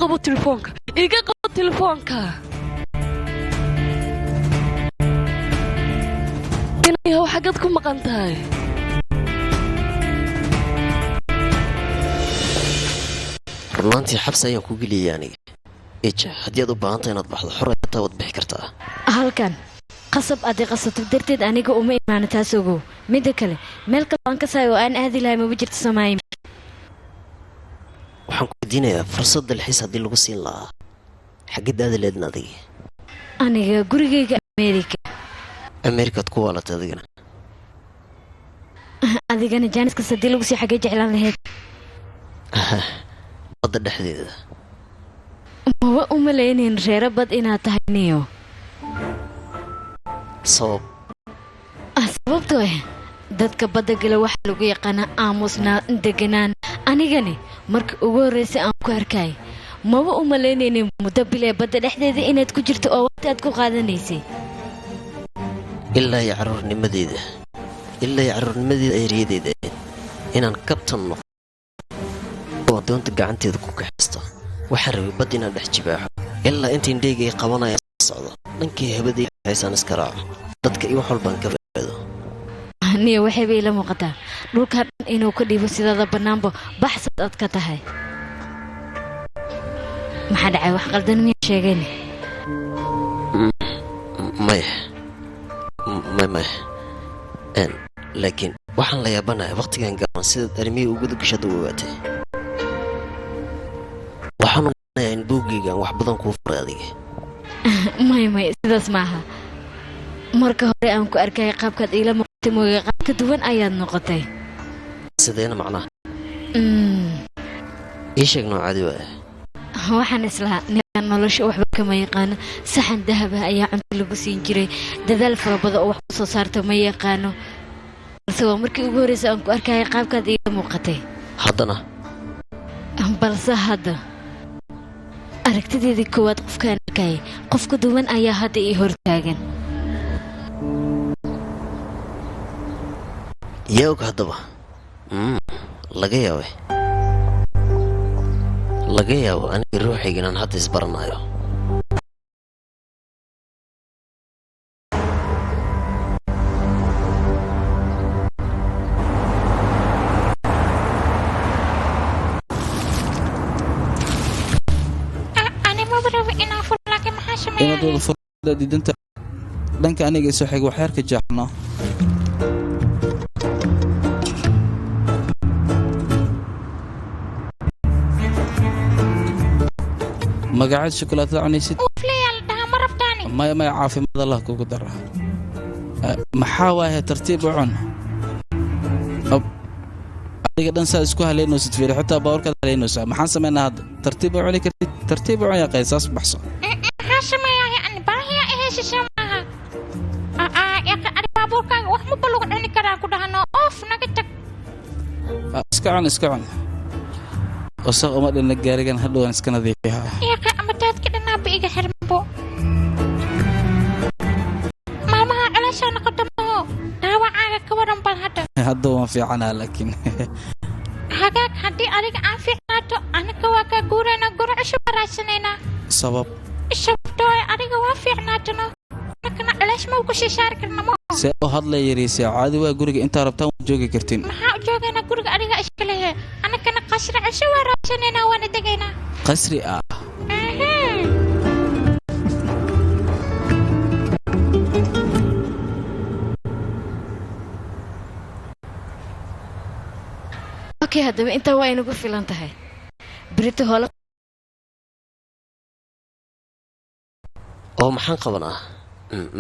قبو تليفونك إيقا قبو تليفونك إني هو حقتكم مقنتهاي رنانتي حبس أيام كوغلي يعني إيش هدي أدو بانتا يناد بحض حرية تاود بحكرتها halkan qasab aad qasato darteed aniga uma imaan taas ugu mid kale meel kale aan ka saayo aan aadi lahayn ma jirto Soomaaliya waxaan ku diinayaa fursad dalxiis hadii lagu siin lahaa xaqidaada leedna adiga aniga gurigayga Amerika ku waalata adigana jaaniska sadii lagu sii xagee jeclaan lahayd badda dhexdeeda ma uma leeyahay reer bad inaad tahay niyo sababtoo ah dadka badda gala waxa lagu yaqaan aamusna deganaan anigani markii ugu horeysay aan ku arkay ma uma leeyahay muddo bilaa badda dhexdeeda inaad ku jirto oo waqti aad ku qaadanaysay ilaa yacarurnimadeeda ay riyadeeda inaan kabtan noqdo oo doonta gacanteeda ku kaxaysto waxaan rabay bad inaan dhex jibaaxo ilaa intii indheygay qabanaya socdo dhankii habadii haysan iska raaco dadka iyo wax walbaan ka faa'iido niyo waxay bay la muuqataa dhulka inuu ka dhibo sidada banaanba baxsad aad ka tahay maxaa dhacay wax qaldan miya sheegeen may laakiin waxaan la yaabanahay waqtigan gaaban sida armiyada ugu gashada u waatay waxaan umanayaa in buugaygan wax badan kuu furay adiga may sidaas maaha marka hore aan ku arkay qaabkaad ila muuqatay mooye qaab ka duwan ayaad noqotay sideena macnaha ii sheeg noocaadi waa waxaan islahaa nolosha waxba kama yaqaano saxan dahab ah ayaa cunto lagu siin jiray dadaal fara badan oo wax ku soo saarto ma yaqaano balse waa markii ugu horeysay aan ku arkay qaabkaad ila muuqatay balse hadda aragtideedii koowaad qofkaan arkay qofka duwan ayaa hadda ii hortaagan ياوك هدبا لقياوي أنا روحي جنان حتى يسبرنايو أنا ما بعرف إن أفضل لك محاشمة إن دول فرصة دي دنت دنك أنا جالس حق وحيرك جاحنا ما قاعد شوكولاتة عنيسي وفليال ده مرة تاني ما يعافي ماذا الله كوكو درها محاواه ترتيب عن adiga dhan saa isku haleynaysid fiir xataa bawarka haleynaysa maxaan sameynaa hada tartiib oo ya qeysaas baxso maxaa yani baahiya ehesh shamaha ya ka ari baburka wax ma balog cuni karaa ku dhahno of naga tag iska cun wasaq uma dhalna gaarigan hadhow iska nadiifiyaa ya ka amataad ka dhanaa biiga xirmabo maalmaha calaashaana qadamo dhaawacaaga ka waran bal hadda waan fiicanaa laakiin hagaag haddii adiga aan fiicnaato anaga waa kaa guuraynaa gurcisho baraadsanayna sababtoo adiga waa fiicnaatano anagana calash ma ku shishaari karna ma see u hadla yariisay caadi waa guriga intaa rabtaan waa joogi kartiin maxaa u joogaynaa guriga adiga iska lehe anagana qasri cisho waa raadsanaynaa waana degaynaa qasri ah اوكي هذا انت وين ugu filan tahay بريتو هول oo maxaan qabanaa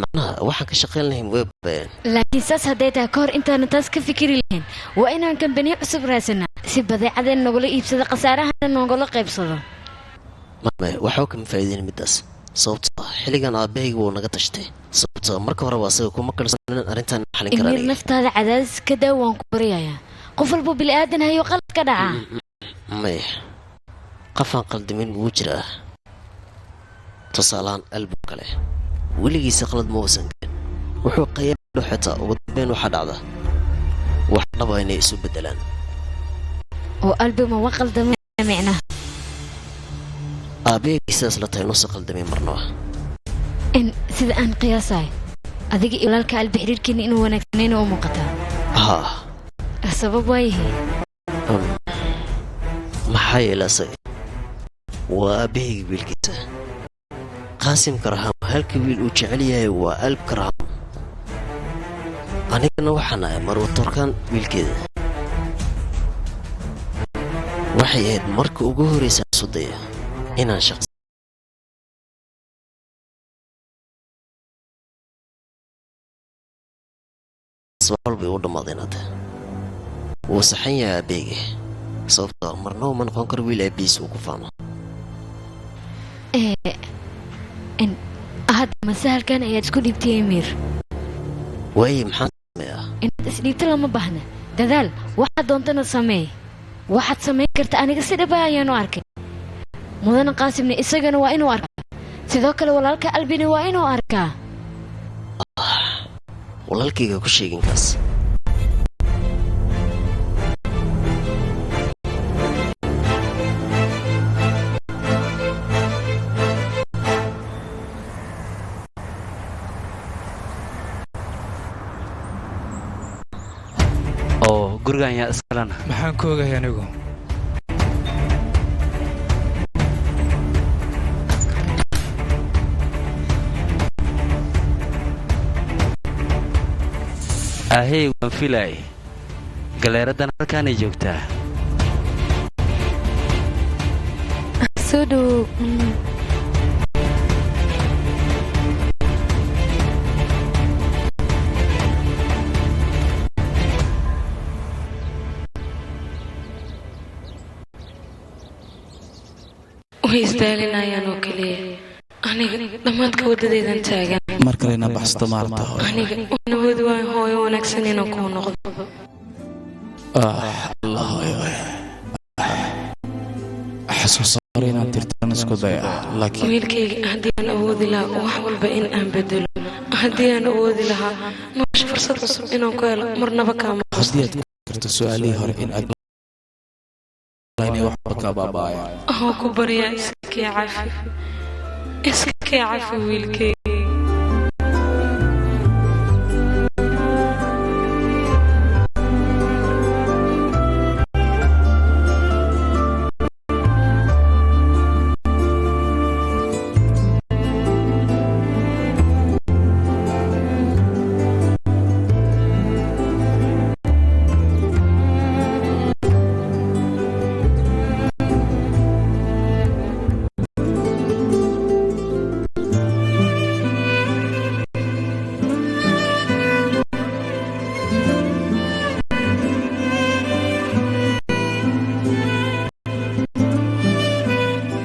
macnaha waxaan ka shaqeyn lahayn web laakiin saas hadayta koor intaan taas ka fikiri lahayn waa inaan kambaniyo cusub raasana si badeecadeen nagula iibsado qasaarahana nagula qaybsado waxaa ka faa'iideyn midaas sababtoo xiligan aabahaygu wuu naga tashtay sababtoo marka hore waa asaga kuma kalsoon arintan xalin karaan in naftaada cadaadis ka daawaan ku bariyaa qof walba bil aadan hayo qalad ka dhaca may qafan qaldamin wuu jiraa تصالان قلبه كله ولقي سقلد موسم wuxuu qayb xitaa ugu dambeyn waxa dhacda wax dhaba inay isu bedelaan oo album waqal damay macna aabeegii sidaas la tahay nuusa qaldamay marnaba in sida aan qiyaasahay adiga iyo walaalka albi xiriirkiina inuu wanaagsanayna u muuqataa sabab waayahay maxaa yeelay asaga waa aabahayga wiilkiisa qaasim karaham halka wiil uu jecel yahay waa alb karaham anigana waxaan ahay marwa torkaan wiilkeeda waxay ahayd marka ugu horraysa sudaya inaan shaqsi walbay u dhammaadeen hadda wuu saxan yahay aabeyga sababtoo marna uma noqon karo wiil aabihiis uu ku faano hadda masahalkan ayaad isku dhiibtay emiir waaye maxaan sameeyaa inaad isdhiibto lama baahna dadaal waxaad doontana sameey waxaad samayn karta aniga si dhaba ayaanu arkay mudana qaasimna isagana waa inuu arkaa sidoo kale walaalka albina waa inuu arkaa walaalkayga ku sheegin kaas oo gurigan yaa iskalana maxaan ku ogahay anigu ahey waan filaay galeeradan halkaanay joogtaa soo dhow way isdaalinayaan oo keliya aniga dhammaadka waddadeedan taagan mar kalena baxsto maalinta hore aniga nabad waan hooyo wanaagsan inaan kuu noqdo allah xasuusa hore inaan tirtaan isku daya laakiin wiilkayga haddii aan awoodi lahaa wax walba in aan bedelo haddii aan awoodi lahaa nolosha fursad cusub inaan ku helo marnaba kaama haddii aad ku karto su-aalihii hore in aad waxba ka baaba'aya oo ku baryaa iska kee cafi wiilkayga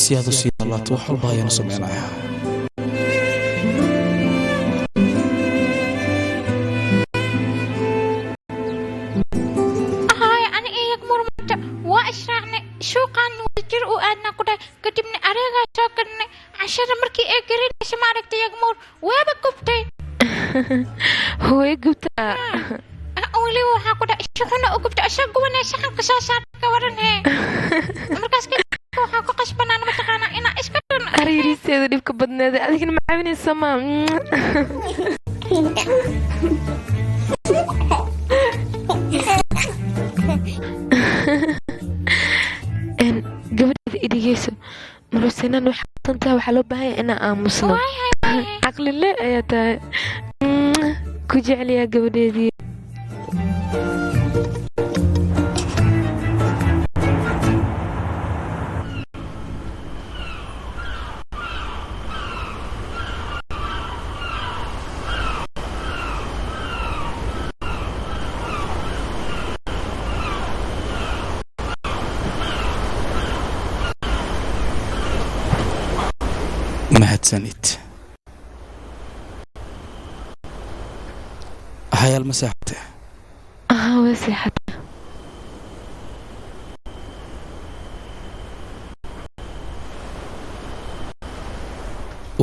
si aad u sii noolaato wax walba ayaanu samaynayaa هاي أنا إياك مرمطة وأشرعني شو قان وجر وأنا كده كتبني أريغا شاكرني عشان مركي إيجرين إيش ما عرفت يا جمهور وين كبتي هو جبتها أولي وها كده إيش كنا أكبت أشاق وانا شحن قصاصات كورن هي مركز كده وها كقش بنان متقانا إنا إيش كتن أريري سيدو ديبك بدنا ذا أذيك معاوني السما gabadheeda idhigeyso maruseenan waxay xasantahay waxaa loo baahanya inaan aamusno caqlile ayaa tahay ku jeclayaa gabadheedii mahadsanid hayaal ma seexate way seexata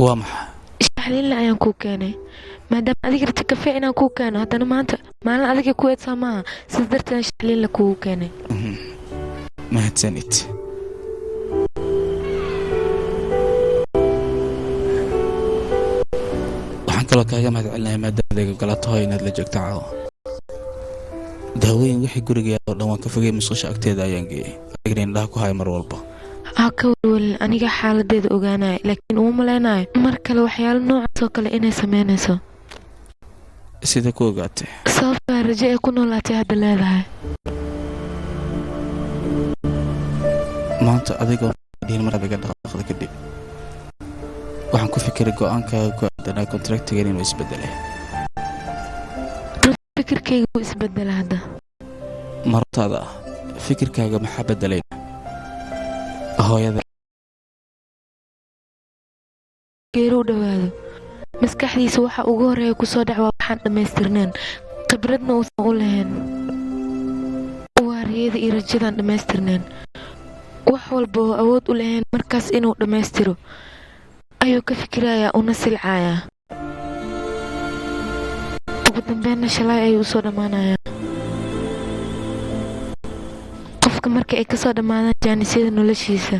waa maxaa shaxliinle ayaan kuu keenay maadaama adiga rabta kafee inaan kuu keeno haddana maanta maalin adiga ku eedsaa maaha sidaas darteed shaxliinle kugu keenay mahadsanid kaloo kaaga mahad celinaya maadaadayga galato hooy inaad la joogta caawa daawooyin wixii guriga oo dhan waan ka fogay musqusha agteeda ayaan geeyey adigna indhaha ku haya mar walba ka walwalin aniga xaaladeeda ogaanaya laakiin uma maleynayo mar kale waxyaalo noocaas oo kale inay sameynayso sida ku ogaatay sababtaa rajo ay ku noolaatay hadda leedahay maanta adigoo dhihin mar adiga dhaqaaqda kadib waxaan ku fikiray go'aankaaga ku aadanaa kontraktigan inuu isbedelay fikirkayga wuu isbedela hadda martaada fikirkaaga maxaa bedelayna hooyada geeru dhawaado maskaxdiisa waxa ugu horeeya kusoo dhac waa waxaan dhammaystirneen khibradna uusan u lahayn waariyada iyo rajadaan dhammaystirneen wax walba oo awood u lahayn markaas inuu dhammaystiro ayuu ka fikirayaa una silcayaa ugu dambeynna shalay ayuu usoo dhammaanayaa qofka marka ay kasoo dhammaadaan jaanisyada noloshiisa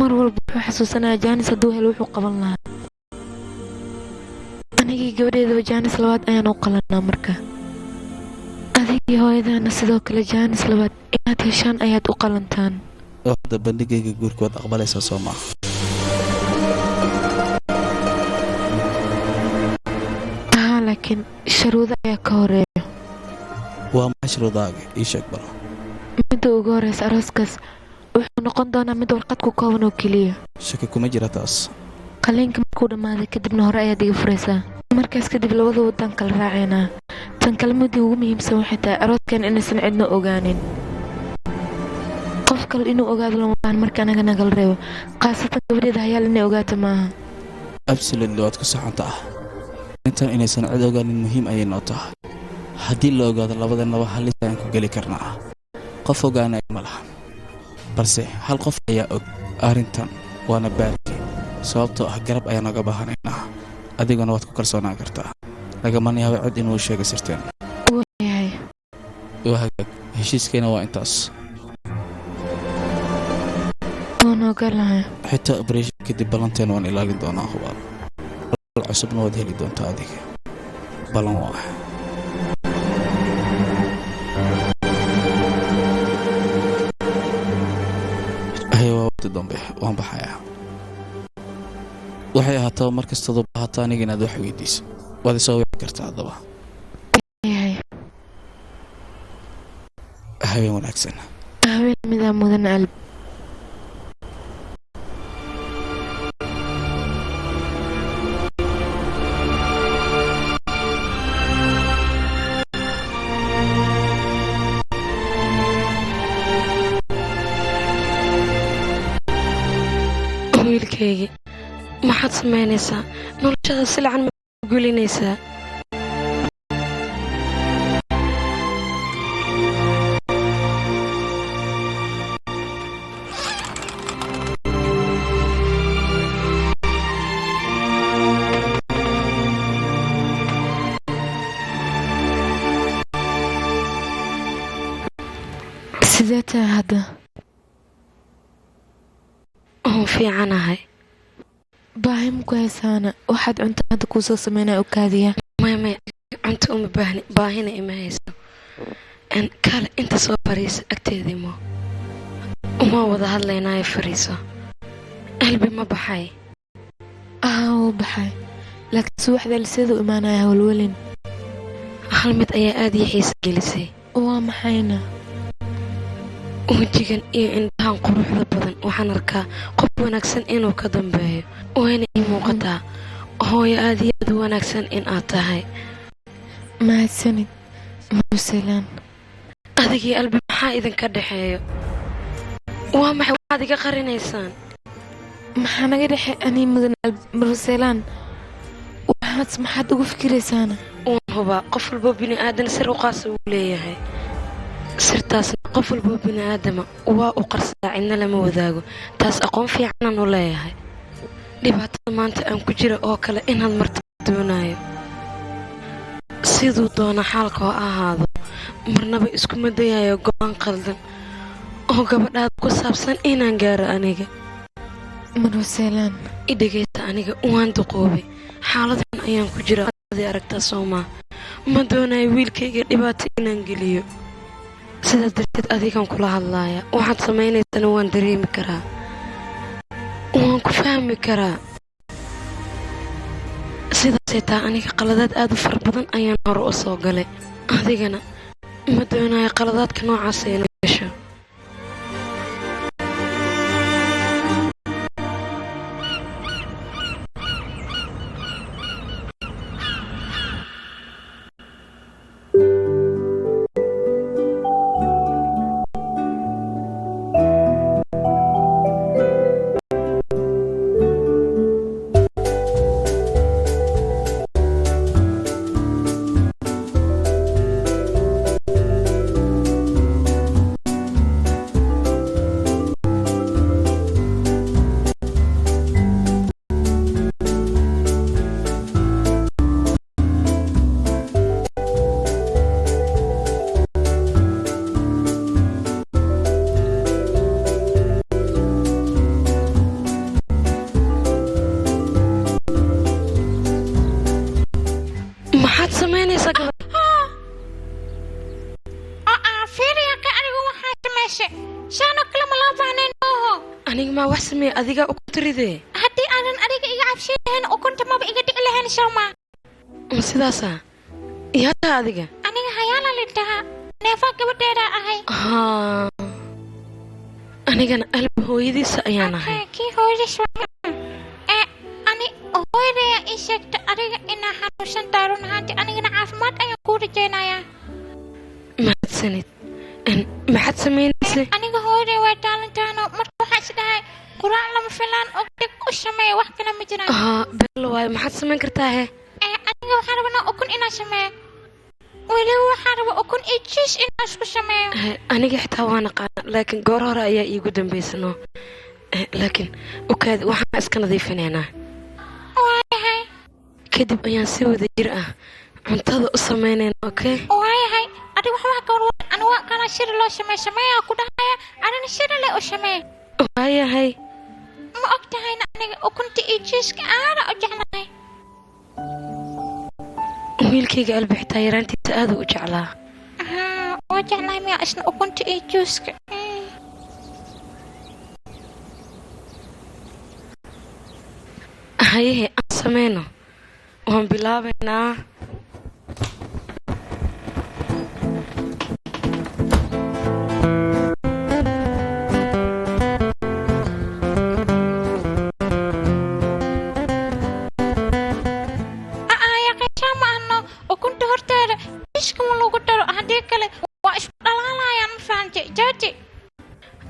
mar walba wuxuu xasuusanayaa jaanis hadduu helo wuxuu qaban lahaa anigii gabadheedaba jaanis labaad ayaan u qalanaa marka adigii hooyadaana sidoo kale jaanis labaad inaad heshaan ayaad u qalantaan hadda bandhigayga guurkood aqbalaysaa soo maaha laakiin sharuudo ayaa ka horeeya waa maxay shuruudaaga ii sheeg bal midda ugu horeysa arooskaas wuxuu noqon doonaa mid warqad ku kooban oo keliya shaki kuma jira taas qaliinka markuu dhammaaday kadibna hore ayaad iga furaysaa markaas kadib labada wadaan kala raacaynaa tan kale midii ugu muhiimsan waxay tahay arooskan inaysan cidna ogaanin qof kale inuu ogaado lama baahan marka anaga nagala reebo khaasatan gabadheeda hayaal inay ogaato maaha absolutely waad ku saxanta ah intan inaysan cid ogaanin muhiim ayay noo tahay haddii la ogaado labadannaba halis ayaan ku geli karnaa qof ogaanaya ma laha balse hal qof ayaa og arrintan waana baarki sababtoo ah garab ayaan oga baahanaynaa adiguna waad ku kalsoonaan kartaa lagamana yaaba cid inuu sheega sirteen waayahay waa hagaag heshiiskeena waa intaas waan ogolahay xitaa operation kadib ballanteena waan ilaalin doonaa hubaal cusubna waad heli doontaa adiga ballan waa waa waqti dambe waan baxayaa waxay ahaataba mar kastood u baahato aniga inaad wax weydiiso waad isoo wici kartaa haddaba habeen wanaagsan habeen midaa mudan alb wiilkaygi maxaad samaynaysaa noloshada silacan ma gulinaysaa sidee tahay hadda fiicanahay baahi maku haysaana waxaad cunta hadda kuu soo sameynaya okaadiya maya cunta uma baahni baahina ima hayso kale inta soo fariisa agteediimo uma wada hadlaynaayo fariiso albi ma baxay wuu baxay laakiin subaxda liseeduu imaanaya hawlwelin hal mid ayaa aad ii xiisa gelisay waa maxayna wejigan iyo indhahan quruxda badan waxaan arkaa qof wanaagsan inuu ka dambeeyo wayna ii muuqataa hooyo aad iyo aad u wanaagsan in aad tahay mahadsanid maruselaan adigii albi maxaa idinka dhexeeyo waa maxay waxaad iga qarinaysaan maxaa naga dhexe anii mudan maruselaan maxaad ugu fikiraysaana waan hubaa qof walboo bini aadan sir u qaasa uu leeyahay sirtaasna qof walboo bini aadama waa u qarsadaa cidna lama wadaago taas aqoon fiicanaan u leeyahay dhibaatada maanta aan ku jira oo kale inaad marta doonayo siduu doona xaalka oo ahaado marnaba iskuma dayayo go'aan qaldan oo gabadhaada ku saabsan inaan gaaro aniga maruselaan idhegaysta aniga waan duqoobay xaaladan ayaan ku jira waad aragtaa Soomaa ma doonayo wiilkayga dhibaato inaan geliyo sidaas darteed adigan kula hadlaaya waxaad samaynaysaa waan dareemi karaa waan ku fahmi karaa sidaasay taa aniga qaladaad aad u fara badan ayaan hore u soo galay adigana ma doonayo qaladaadka noocaas inuu yeesho adiga ugu tiride hadii aanan adiga iga cabsheeyeen oo kunta maba iga dhici lahayn Soomaa sidaasa iyada adiga aniga hayaala lidhaa neefa gabadheeda ahay anigana alba hooyadiisa ayaan ahay kii hooyadiisa ani hooyadaya ii sheegta adiga inaa xanuunsan tahay runtii anigana caafimaad ayaan ku rajaynayaa mahadsanid maxaad samaynaysaa aniga hooyadaya waa taalantaano marka waxaan isdhahay quraan lama filaan oo dib u sameeyo wax kale ma jiraan belo waay maxaad samayn kartaa aniga waxaan rabaa ukun inaan sameeyo weli waxaan rabaa ukun iyo cheese inaan isku sameeyo aniga xitaa waan aqaan laakiin goor hore ayaa iigu dambaysano laakiin ukaad waxaan iska nadiifinaynaa waayahay kadib ayaan si wada jir ah cuntada u samaynaynaa okay waayahay adiga waxbaa ka warwar aniga kana shir loo sameeyaa ku dhahaya anina shir le u sameeyo waayahay ma ogtahayna aniga ukunta iyo cheeska aada u jeclahay wiilkayga albixitaa yaraantiisa aad u jeclaa waa jeclahay miyaa isna ukunta iyo cheeska hayehe aan sameyno waan bilaabaynaa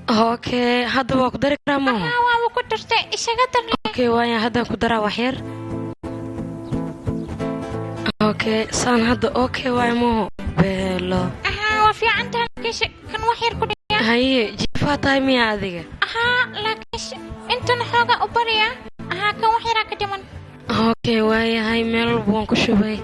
okay hadda waa ku dari karaa maaha waa ku dartay isaga dar okay waaya hadda ku daraa wax yar okay saan hadda okay waaya maaha beelo waa fiican tahay kan wax yar ku dhigaa haye jiifaa tahay miyaa adiga laakiin intan xoogaa u bariya kan wax yaraa ka dhiman okay waayahay meel walba waan ku shubay